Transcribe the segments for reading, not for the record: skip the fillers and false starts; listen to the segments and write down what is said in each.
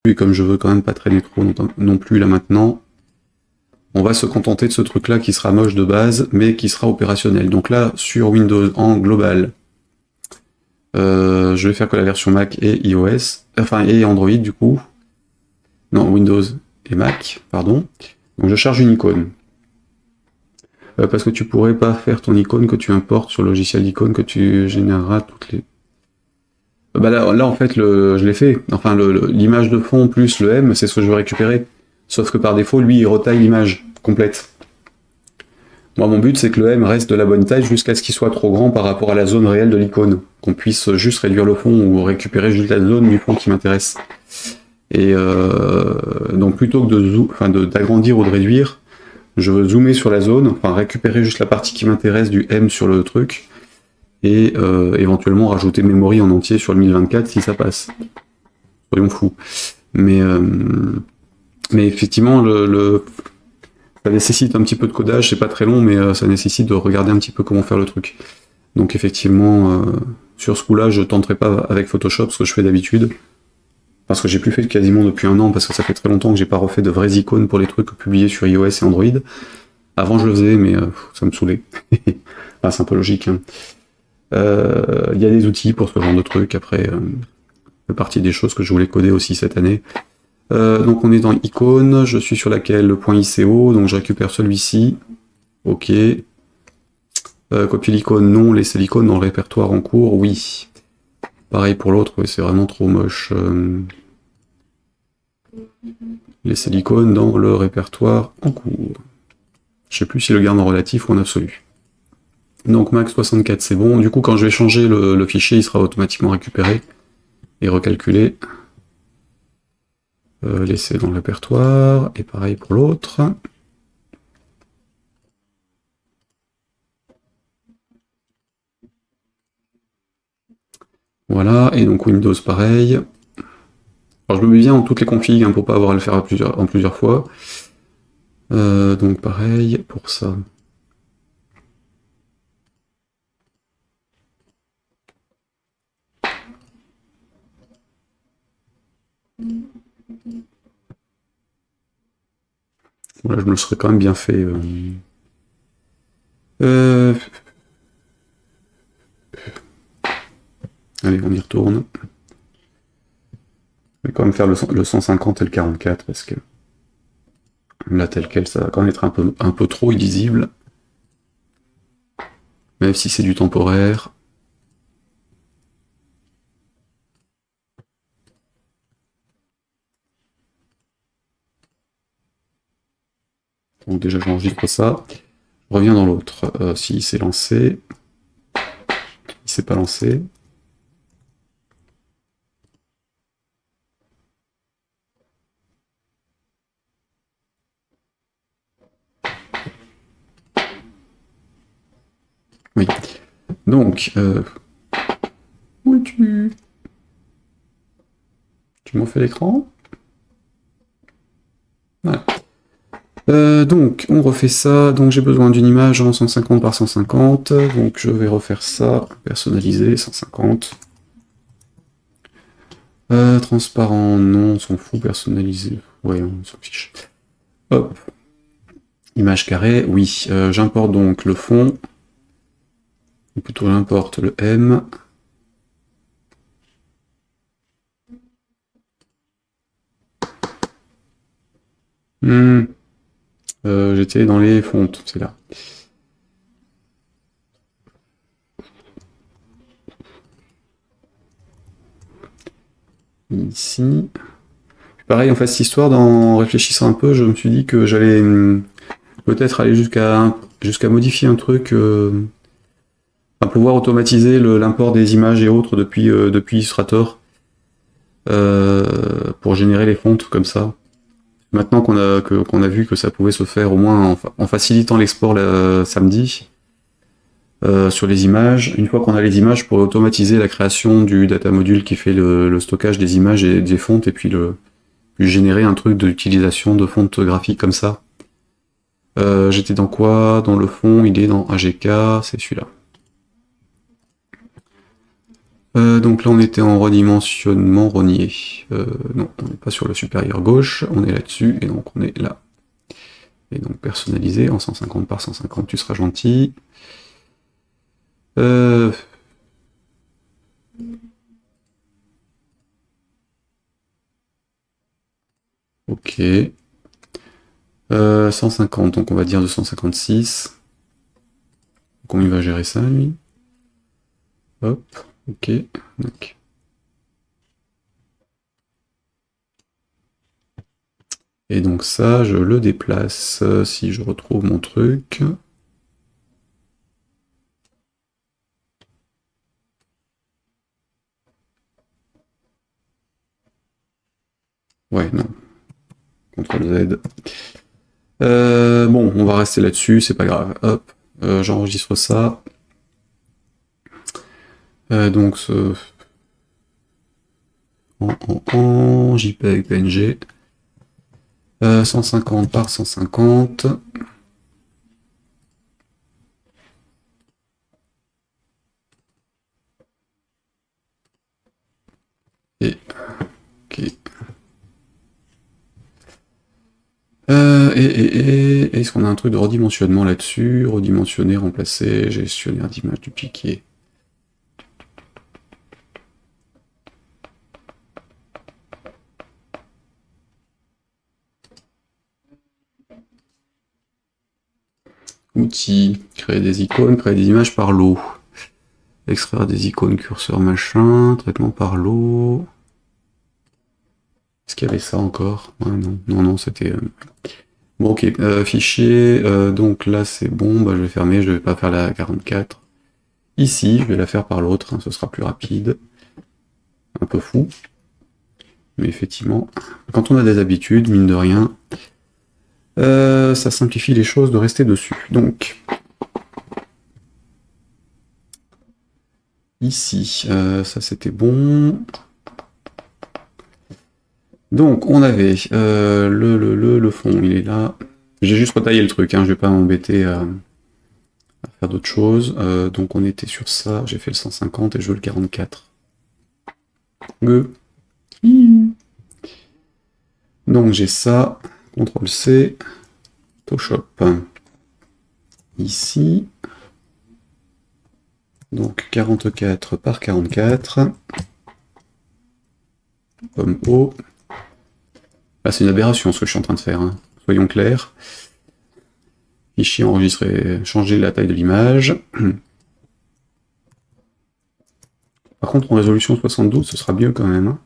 Et comme je veux quand même pas traîner trop non plus là maintenant, on va se contenter de ce truc-là qui sera moche de base, mais qui sera opérationnel. Donc là, sur Windows en global, je vais faire que la version Mac et iOS, enfin et Android du coup. Non, Windows et Mac, pardon. Donc je charge une icône. Parce que tu pourrais pas faire ton icône que tu importes sur le logiciel d'icône que tu généreras toutes les... Bah là en fait, je l'ai fait. Enfin, l'image de fond plus le M, c'est ce que je veux récupérer. Sauf que par défaut, lui, il retaille l'image complète. Moi, mon but, c'est que le M reste de la bonne taille jusqu'à ce qu'il soit trop grand par rapport à la zone réelle de l'icône. Qu'on puisse juste réduire le fond ou récupérer juste la zone du fond qui m'intéresse. Et donc, plutôt que d'agrandir ou de réduire, je veux zoomer sur la zone, enfin récupérer juste la partie qui m'intéresse du M sur le truc, et éventuellement rajouter memory en entier sur le 1024 si ça passe. Soyons fous. Mais effectivement, ça nécessite un petit peu de codage, c'est pas très long, mais ça nécessite de regarder un petit peu comment faire le truc. Donc effectivement, sur ce coup-là, je tenterai pas avec Photoshop ce que je fais d'habitude, parce que j'ai plus fait quasiment depuis un an, parce que ça fait très longtemps que j'ai pas refait de vraies icônes pour les trucs publiés sur iOS et Android. Avant je le faisais, mais ça me saoulait. Ah, c'est un peu logique. Hein. Y a des outils pour ce genre de trucs, après, ça fait partie des choses que je voulais coder aussi cette année. Donc on est dans icône, je suis sur laquelle le point ICO, donc je récupère celui-ci. Ok. Copier l'icône, non. Laisser l'icône dans le répertoire en cours, oui. Pareil pour l'autre, oui, c'est vraiment trop moche. Laisser l'icône dans le répertoire en cours. Je sais plus si le garde en relatif ou en absolu. Donc Mac 64 c'est bon, du coup quand je vais changer le fichier, il sera automatiquement récupéré et recalculé. Laisser dans le répertoire, et pareil pour l'autre. Voilà, et donc Windows pareil. Alors je me mets bien en toutes les configs hein, pour pas avoir à le faire en plusieurs fois. Donc pareil pour ça. Voilà, je me le serais quand même bien fait. Allez, on y retourne. Je vais quand même faire le 150 et le 44 parce que là tel quel ça va quand même être un peu trop illisible. Même si c'est du temporaire. Donc déjà j'enregistre ça. Je reviens dans l'autre. Si c'est lancé. Il s'est pas lancé. Oui. Donc, où es-tu? Tu m'en fais l'écran? Voilà. Donc, on refait ça. Donc, j'ai besoin d'une image en 150 par 150. Donc, je vais refaire ça. Personnaliser, 150. Transparent, non, on s'en fout. Personnalisé, ouais, on s'en fiche. Hop. Image carrée, oui. J'importe donc le fond. Ou plutôt, j'importe le M. J'étais dans les fontes, c'est là. Ici. Pareil, en fait, cette histoire, en réfléchissant un peu, je me suis dit que j'allais peut-être aller jusqu'à modifier un truc, à pouvoir automatiser l'import des images et autres depuis Illustrator pour générer les fontes comme ça. Maintenant qu'on a vu que ça pouvait se faire au moins en facilitant l'export samedi sur les images, une fois qu'on a les images, je pourrais automatiser la création du data module qui fait le stockage des images et des fontes et puis générer un truc d'utilisation de fonte graphique comme ça. J'étais dans quoi? Dans le fond, il est dans AGK, c'est celui-là. Donc là on était en redimensionnement renié. Non, on n'est pas sur le supérieur gauche, on est là-dessus, et donc on est là. Et donc personnalisé en 150 par 150, tu seras gentil. Ok. 150, donc on va dire 256. Comment il va gérer ça, lui? Hop, ok. Donc. Et donc ça, je le déplace si je retrouve mon truc. Ouais, non. CTRL Z. Bon, on va rester là-dessus, c'est pas grave. Hop, j'enregistre ça. Donc, en JPEG, PNG. 150 par 150. Et, ok. Est-ce qu'on a un truc de redimensionnement là-dessus? Redimensionner, remplacer, gestionnaire d'image dupliqué. Outils, créer des icônes, créer des images par lot. Extraire des icônes, curseur, machin, traitement par lot. Est-ce qu'il y avait ça encore? Ouais, non, non, non, c'était... Bon, ok, fichier, donc là c'est bon, bah, je vais fermer, je vais pas faire la 44. Ici, je vais la faire par l'autre, hein, ce sera plus rapide. Un peu fou. Mais effectivement, quand on a des habitudes, mine de rien, ça simplifie les choses de rester dessus. Donc, ici, ça c'était bon. Donc, on avait le fond, il est là. J'ai juste retaillé le truc, hein, je vais pas m'embêter à faire d'autres choses. Donc, on était sur ça, j'ai fait le 150 et je veux le 44. Donc, j'ai ça, CTRL-C, Photoshop. Ici, donc 44 par 44, pomme O. Là, c'est une aberration ce que je suis en train de faire, hein. Soyons clairs. Fichier enregistré, changer la taille de l'image. Par contre, en résolution 72, ce sera mieux quand même, hein.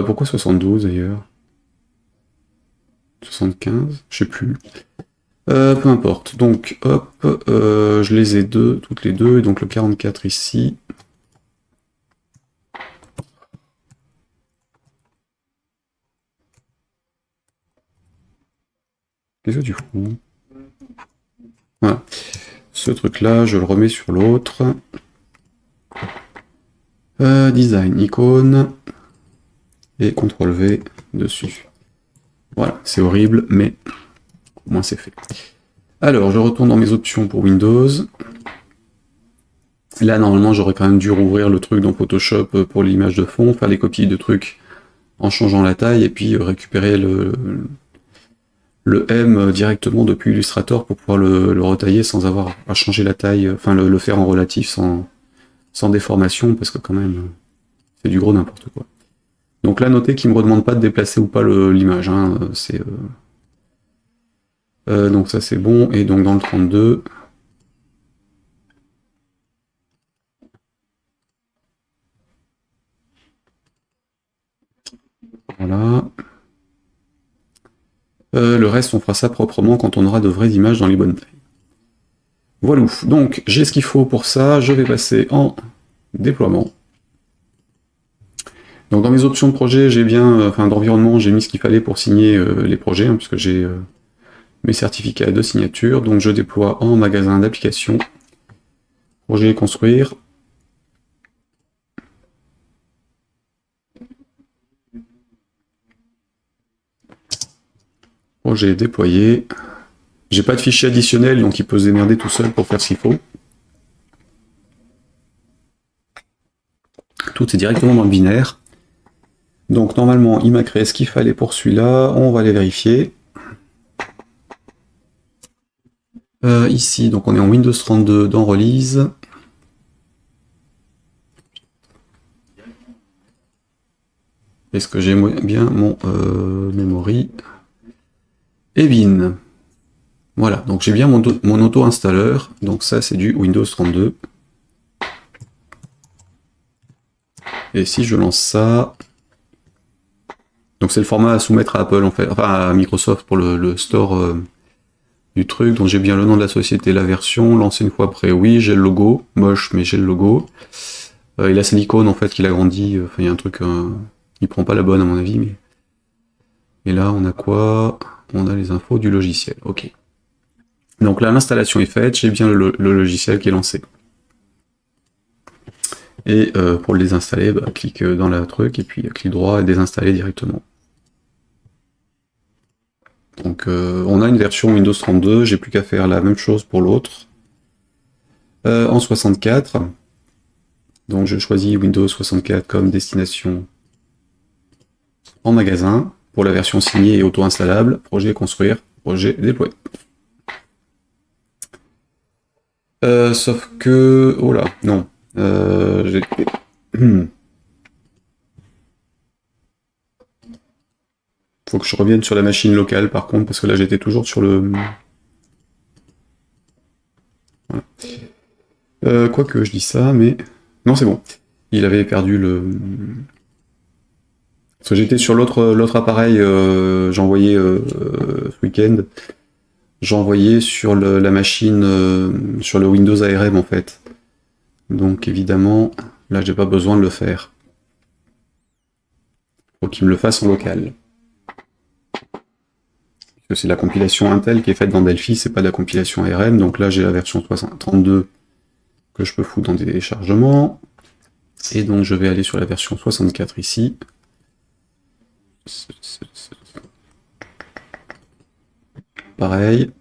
Pourquoi 72 d'ailleurs? 75? Je sais plus. Peu importe. Donc, hop, je les ai toutes les deux, et donc le 44 ici. Qu'est-ce que tu fous? Voilà. Ce truc-là, je le remets sur l'autre. Design, icône. Et CTRL-V dessus. Voilà, c'est horrible, mais au moins c'est fait. Alors, je retourne dans mes options pour Windows. Là, normalement, j'aurais quand même dû rouvrir le truc dans Photoshop pour l'image de fond, faire les copies de trucs en changeant la taille, et puis récupérer le M directement depuis Illustrator pour pouvoir le retailler sans avoir à changer la taille, enfin le faire en relatif sans déformation, parce que quand même, c'est du gros n'importe quoi. Donc là, notez qu'il ne me redemande pas de déplacer ou pas l'image, hein, donc ça c'est bon, et donc dans le 32... Voilà. Le reste, on fera ça proprement quand on aura de vraies images dans les bonnes tailles. Voilà, donc j'ai ce qu'il faut pour ça, je vais passer en déploiement. Donc dans mes options de projet, j'ai bien, enfin d'environnement, j'ai mis ce qu'il fallait pour signer les projets, hein, puisque j'ai mes certificats de signature. Donc je déploie en magasin d'applications, projet construire. Projet déployé. J'ai pas de fichier additionnel, donc il peut se démerder tout seul pour faire ce qu'il faut. Tout est directement dans le binaire. Donc normalement, il m'a créé ce qu'il fallait pour celui-là. On va aller vérifier. Ici, donc on est en Windows 32 dans Release. Est-ce que j'ai bien mon memory? Et bin. Voilà, donc j'ai bien mon auto-installeur. Donc ça, c'est du Windows 32. Et si je lance ça... Donc c'est le format à soumettre à Apple, en fait, enfin à Microsoft pour le store du truc. Donc j'ai bien le nom de la société, la version, lancer une fois après, oui, j'ai le logo, moche, mais j'ai le logo. Il a cette icône, en fait, qu'il a grandi, enfin il y a un truc, il prend pas la bonne à mon avis, mais... Et là, on a quoi? On a les infos du logiciel, ok. Donc là, l'installation est faite, j'ai bien le logiciel qui est lancé. Et pour le désinstaller, bah, clique dans le truc, et puis clic droit et désinstaller directement. Donc on a une version Windows 32, j'ai plus qu'à faire la même chose pour l'autre. En 64, donc je choisis Windows 64 comme destination en magasin, pour la version signée et auto-installable, projet construire, projet déployer. Sauf que... Oh là, non. J'ai... Faut que je revienne sur la machine locale par contre, parce que là j'étais toujours sur le... Voilà. Quoique je dis ça, mais... Non, c'est bon. Il avait perdu le... Parce que j'étais sur l'autre appareil, j'envoyais ce week-end, j'envoyais sur la machine, sur le Windows ARM en fait. Donc évidemment, là j'ai pas besoin de le faire. Faut qu'il me le fasse en local. C'est la compilation Intel qui est faite dans Delphi, c'est pas de la compilation ARM, donc là j'ai la version 32 que je peux foutre dans des téléchargements, et donc je vais aller sur la version 64 ici. Pareil,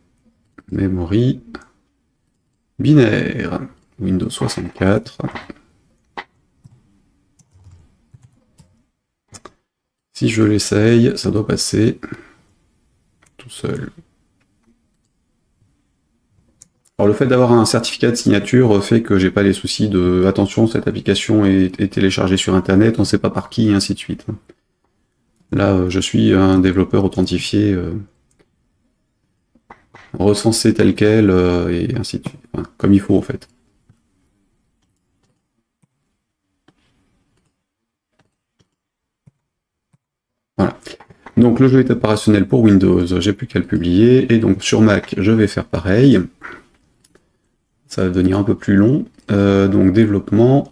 memory, binaire, Windows 64. Si je l'essaye, ça doit passer tout seul. Alors le fait d'avoir un certificat de signature fait que j'ai pas les soucis de attention, cette application est téléchargée sur internet, on sait pas par qui, et ainsi de suite. Là, je suis un développeur authentifié, recensé tel quel, et ainsi de suite. Enfin, comme il faut en fait. Voilà. Donc le jeu est opérationnel pour Windows, j'ai plus qu'à le publier, et donc sur Mac, je vais faire pareil. Ça va devenir un peu plus long. Donc développement.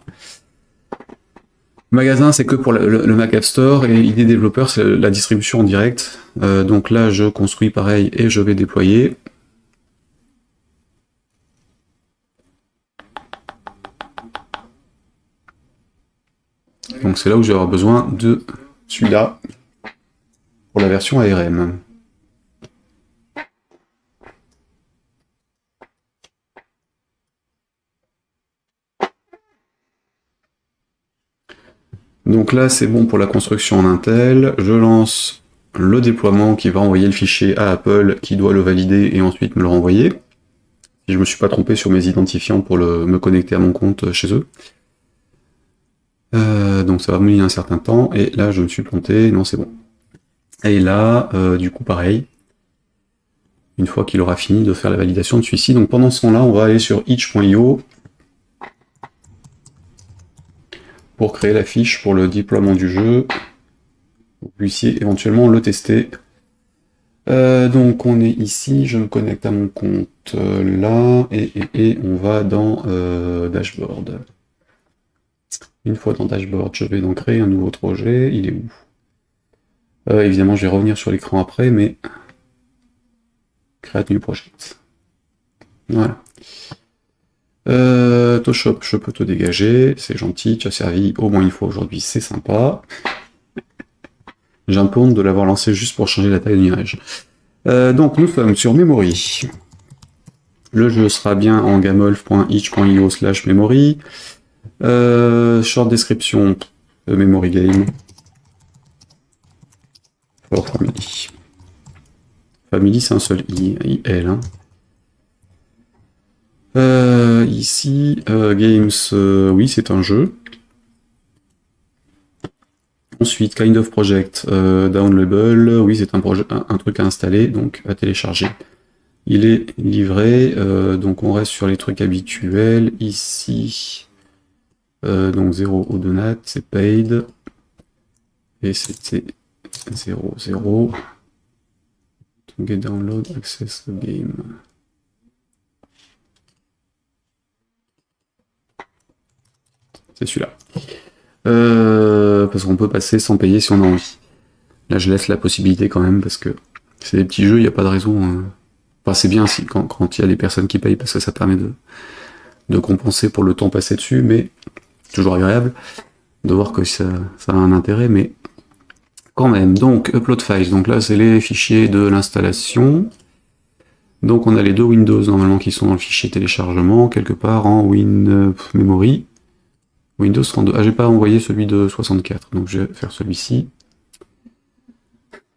Magasin, c'est que pour le Mac App Store, et idée développeur, c'est la distribution en direct. Donc là, je construis pareil et je vais déployer. Donc c'est là où je vais avoir besoin de celui-là pour la version ARM. Donc là, c'est bon pour la construction en Intel. Je lance le déploiement qui va envoyer le fichier à Apple, qui doit le valider et ensuite me le renvoyer. Si je ne me suis pas trompé sur mes identifiants pour me connecter à mon compte chez eux. Donc ça va me mener un certain temps, et là je me suis planté, non c'est bon. Et là, du coup pareil, une fois qu'il aura fini de faire la validation de celui-ci, donc pendant ce temps-là, on va aller sur itch.io pour créer la fiche pour le déploiement du jeu. Vous puissiez éventuellement le tester. Donc on est ici, je me connecte à mon compte là, et on va dans Dashboard. Une fois dans Dashboard, je vais donc créer un nouveau projet. Il est où? Évidemment, je vais revenir sur l'écran après, mais Create New Project. Voilà. Toshop, je peux te dégager, c'est gentil, tu as servi au moins une fois aujourd'hui, c'est sympa. J'ai un peu honte de l'avoir lancé juste pour changer la taille du nuage. Donc nous sommes sur Memory. Le jeu sera bien en gamolf.itch.io/memory. Short description, memory game. For family. Family, c'est un seul IL. Hein. Ici, games, oui, c'est un jeu. Ensuite, kind of project, downloadable, oui, c'est un truc à installer, donc à télécharger. Il est livré, donc on reste sur les trucs habituels. Ici, donc 0 au donat, c'est paid. Et c'était 0, 0. Get download, access the game. C'est celui-là. Parce qu'on peut passer sans payer si on a envie. Là, je laisse la possibilité quand même, parce que c'est des petits jeux, il n'y a pas de raison. Enfin, c'est bien si, quand il y a des personnes qui payent, parce que ça permet de compenser pour le temps passé dessus, mais toujours agréable de voir que ça a un intérêt, mais quand même. Donc, upload files. Donc là, c'est les fichiers de l'installation. Donc, on a les deux Windows, normalement, qui sont dans le fichier téléchargement, quelque part en Memory. Windows 32. Ah, j'ai pas envoyé celui de 64, donc je vais faire celui-ci.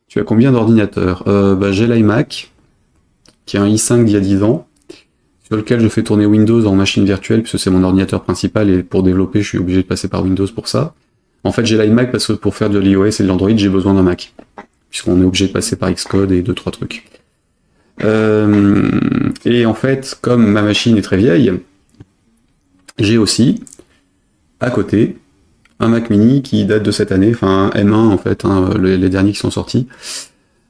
Tu as combien d'ordinateurs? J'ai l'iMac, qui est un i5 d'il y a 10 ans, sur lequel je fais tourner Windows en machine virtuelle, puisque c'est mon ordinateur principal, et pour développer, je suis obligé de passer par Windows pour ça. En fait, j'ai l'iMac parce que pour faire de l'iOS et de l'Android, j'ai besoin d'un Mac, puisqu'on est obligé de passer par Xcode et 2-3 trucs. Et en fait, comme ma machine est très vieille, j'ai aussi, à côté, un Mac mini qui date de cette année, enfin un M1 en fait, hein, les derniers qui sont sortis,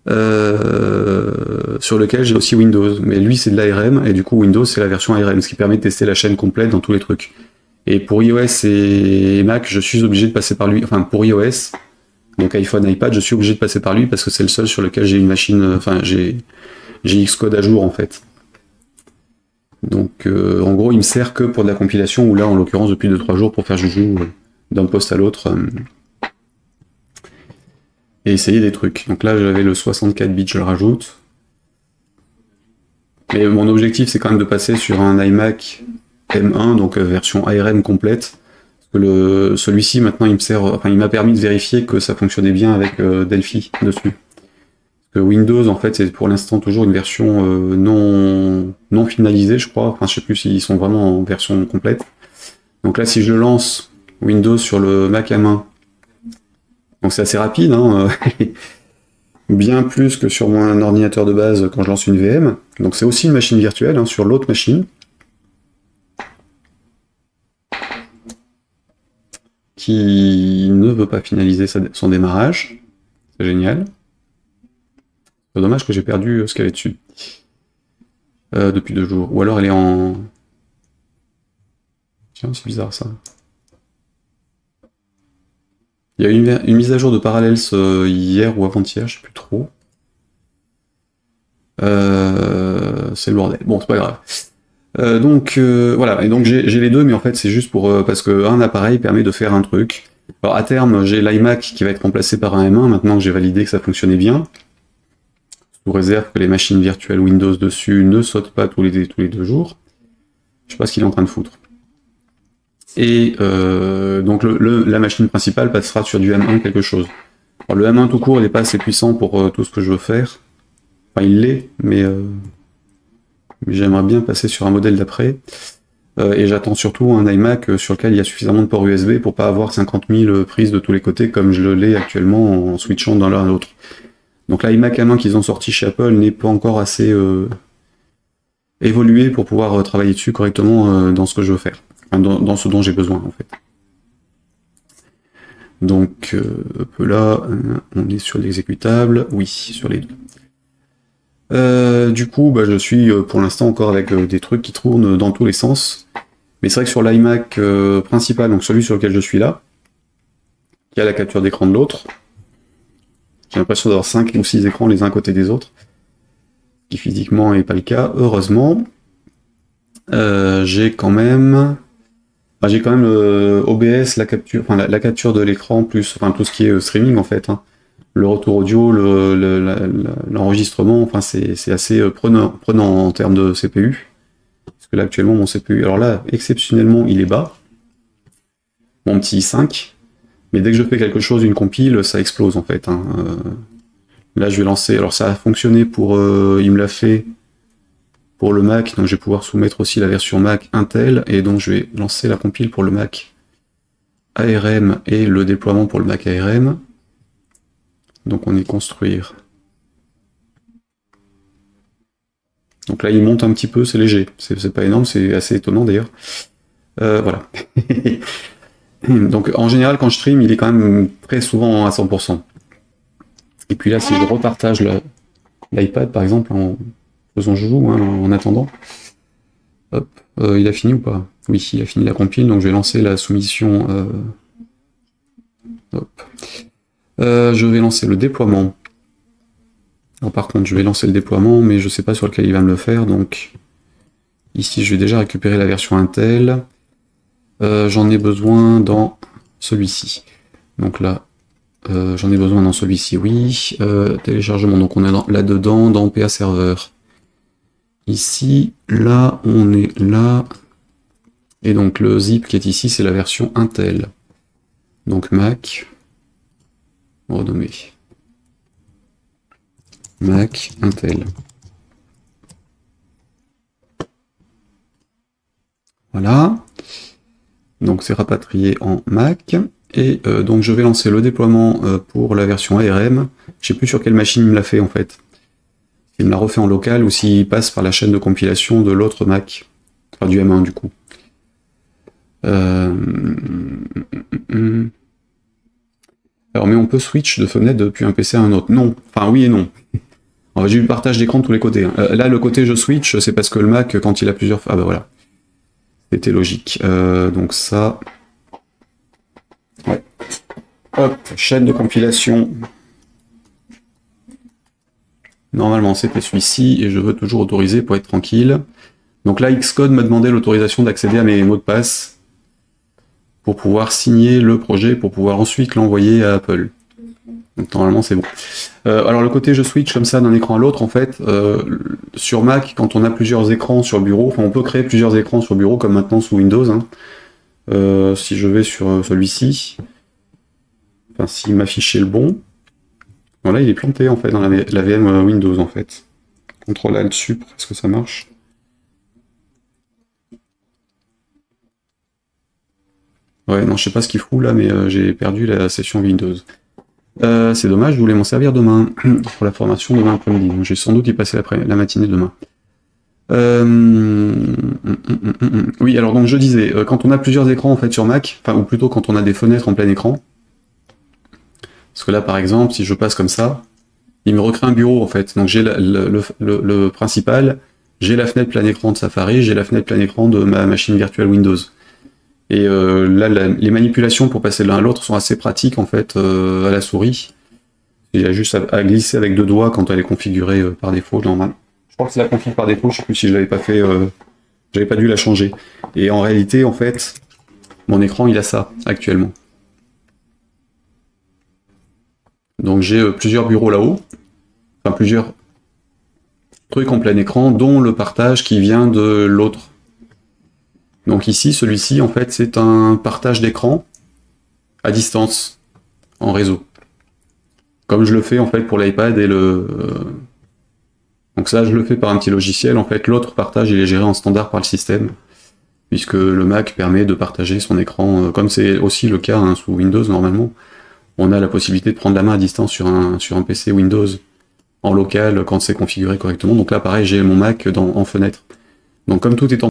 sur lequel j'ai aussi Windows. Mais lui c'est de l'ARM, et du coup Windows c'est la version ARM, ce qui permet de tester la chaîne complète dans tous les trucs. Et pour iOS et Mac, je suis obligé de passer par lui, enfin pour iOS, donc iPhone, iPad, je suis obligé de passer par lui parce que c'est le seul sur lequel j'ai une machine, enfin j'ai Xcode à jour en fait. Donc en gros il me sert que pour de la compilation, ou là en l'occurrence depuis 2-3 jours pour faire joujou d'un poste à l'autre et essayer des trucs. Donc là j'avais le 64 bits, je le rajoute. Mais mon objectif c'est quand même de passer sur un iMac M1, donc version ARM complète. Parce que celui-ci maintenant il me sert, enfin il m'a permis de vérifier que ça fonctionnait bien avec Delphi dessus. Parce que Windows en fait c'est pour l'instant toujours une version non finalisée je crois, enfin je sais plus s'ils sont vraiment en version complète. Donc là si je lance Windows sur le Mac M1, donc c'est assez rapide, hein, bien plus que sur mon ordinateur de base quand je lance une VM. Donc c'est aussi une machine virtuelle hein, sur l'autre machine. Qui ne veut pas finaliser son démarrage. C'est génial. C'est dommage que j'ai perdu ce qu'il y avait dessus. Depuis 2 jours. Ou alors elle est en... Tiens, c'est bizarre ça. Il y a eu une mise à jour de Parallels hier ou avant-hier, je sais plus trop. C'est le bordel. Bon, c'est pas grave. Voilà, et donc j'ai les deux, mais en fait c'est juste pour parce qu'un appareil permet de faire un truc. Alors à terme, j'ai l'iMac qui va être remplacé par un M1, maintenant que j'ai validé que ça fonctionnait bien. Sous réserve que les machines virtuelles Windows dessus ne sautent pas tous les 2 jours. Je sais pas ce qu'il est en train de foutre. Et donc la machine principale passera sur du M1 quelque chose. Alors le M1 tout court, il n'est pas assez puissant pour tout ce que je veux faire. Enfin, il l'est, mais j'aimerais bien passer sur un modèle d'après. Et j'attends surtout un iMac sur lequel il y a suffisamment de ports USB pour pas avoir 50 000 prises de tous les côtés comme je l'ai actuellement en switchant d'un l'un à l'autre. Donc l'iMac M1 qu'ils ont sorti chez Apple n'est pas encore assez évolué pour pouvoir travailler dessus correctement dans ce que je veux faire. Enfin, dans ce dont j'ai besoin en fait. Donc là, on est sur l'exécutable, oui, sur les deux. Du coup, je suis pour l'instant encore avec des trucs qui tournent dans tous les sens. Mais c'est vrai que sur l'iMac principal, donc celui sur lequel je suis là, qui a la capture d'écran de l'autre, j'ai l'impression d'avoir 5 ou 6 écrans les uns à côté des autres, ce qui physiquement n'est pas le cas, heureusement. J'ai quand même OBS, la capture de l'écran, plus enfin tout ce qui est streaming en fait. Hein. le retour audio, l'enregistrement, enfin c'est assez prenant en termes de CPU. Parce que là actuellement mon CPU, alors là exceptionnellement il est bas, mon petit i5, mais dès que je fais quelque chose, une compile, ça explose en fait. Hein. Là je vais lancer, alors ça a fonctionné pour, il me l'a fait pour le Mac, donc je vais pouvoir soumettre aussi la version Mac Intel, et donc je vais lancer la compile pour le Mac ARM et le déploiement pour le Mac ARM. Donc on est construire. Donc là il monte un petit peu, c'est léger, c'est pas énorme, c'est assez étonnant d'ailleurs. Voilà. Donc en général quand je stream il est quand même très souvent à 100%. Et puis là si je repartage l'iPad par exemple en faisant joujou hein, en attendant. Hop, il a fini ou pas? Oui, il a fini la compile, donc je vais lancer la soumission. Hop. Je vais lancer le déploiement. Alors, par contre, je vais lancer le déploiement, mais je ne sais pas sur lequel il va me le faire, donc ici je vais déjà récupérer la version Intel. J'en ai besoin dans celui-ci. Donc là, j'en ai besoin dans celui-ci, oui. Téléchargement, donc on est là-dedans, dans PA Server. Ici, là, on est là. Et donc le zip qui est ici, c'est la version Intel. Donc Mac, renommer. Mac Intel. Voilà. Donc c'est rapatrié en Mac. Et donc je vais lancer le déploiement pour la version ARM. Je sais plus sur quelle machine il me l'a fait en fait. Il me l'a refait en local ou s'il passe par la chaîne de compilation de l'autre Mac. Enfin du M1 du coup. Alors mais on peut switch de fenêtre depuis un PC à un autre. Non. Enfin oui et non. J'ai eu le partage d'écran de tous les côtés. Hein. Là le côté je switch, c'est parce que le Mac, quand il a plusieurs... Ah bah voilà. C'était logique. Donc ça... Ouais. Hop, chaîne de compilation. Normalement c'était celui-ci, et je veux toujours autoriser pour être tranquille. Donc là Xcode m'a demandé l'autorisation d'accéder à mes mots de passe pour pouvoir signer le projet, pour pouvoir ensuite l'envoyer à Apple. Donc normalement c'est bon. Alors le côté je switch comme ça d'un écran à l'autre, en fait, sur Mac, quand on a plusieurs écrans sur bureau, enfin on peut créer plusieurs écrans sur bureau, comme maintenant sous Windows. Hein. Si je vais sur celui-ci, enfin s'il m'affichait le bon, voilà, il est planté en fait dans la VM Windows en fait. CTRL Alt Sup, est-ce que ça marche? Ouais, non, je sais pas ce qu'il fout là, mais j'ai perdu la session Windows. C'est dommage, je voulais m'en servir demain, pour la formation demain après-midi, donc j'ai sans doute y passer la matinée demain. Oui, alors donc je disais, quand on a plusieurs écrans en fait sur Mac, enfin ou plutôt quand on a des fenêtres en plein écran, parce que là par exemple, si je passe comme ça, il me recrée un bureau en fait, donc j'ai le principal, j'ai la fenêtre plein écran de Safari, j'ai la fenêtre plein écran de ma machine virtuelle Windows. Et là, les manipulations pour passer de l'un à l'autre sont assez pratiques en fait à la souris. Il y a juste à glisser avec 2 doigts quand elle est configurée par défaut, normal. Je crois que c'est la config par défaut, je sais plus si je l'avais pas fait, j'avais pas dû la changer. Et en réalité, en fait, mon écran il a ça actuellement. Donc j'ai plusieurs bureaux là-haut, enfin plusieurs trucs en plein écran, dont le partage qui vient de l'autre. Donc ici, celui-ci, en fait, c'est un partage d'écran à distance, en réseau. Comme je le fais, en fait, pour l'iPad et le... Donc ça, je le fais par un petit logiciel. En fait, l'autre partage, il est géré en standard par le système, puisque le Mac permet de partager son écran, comme c'est aussi le cas hein, sous Windows, normalement. On a la possibilité de prendre la main à distance sur un PC Windows en local, quand c'est configuré correctement. Donc là, pareil, j'ai mon Mac en fenêtre. Donc comme tout est en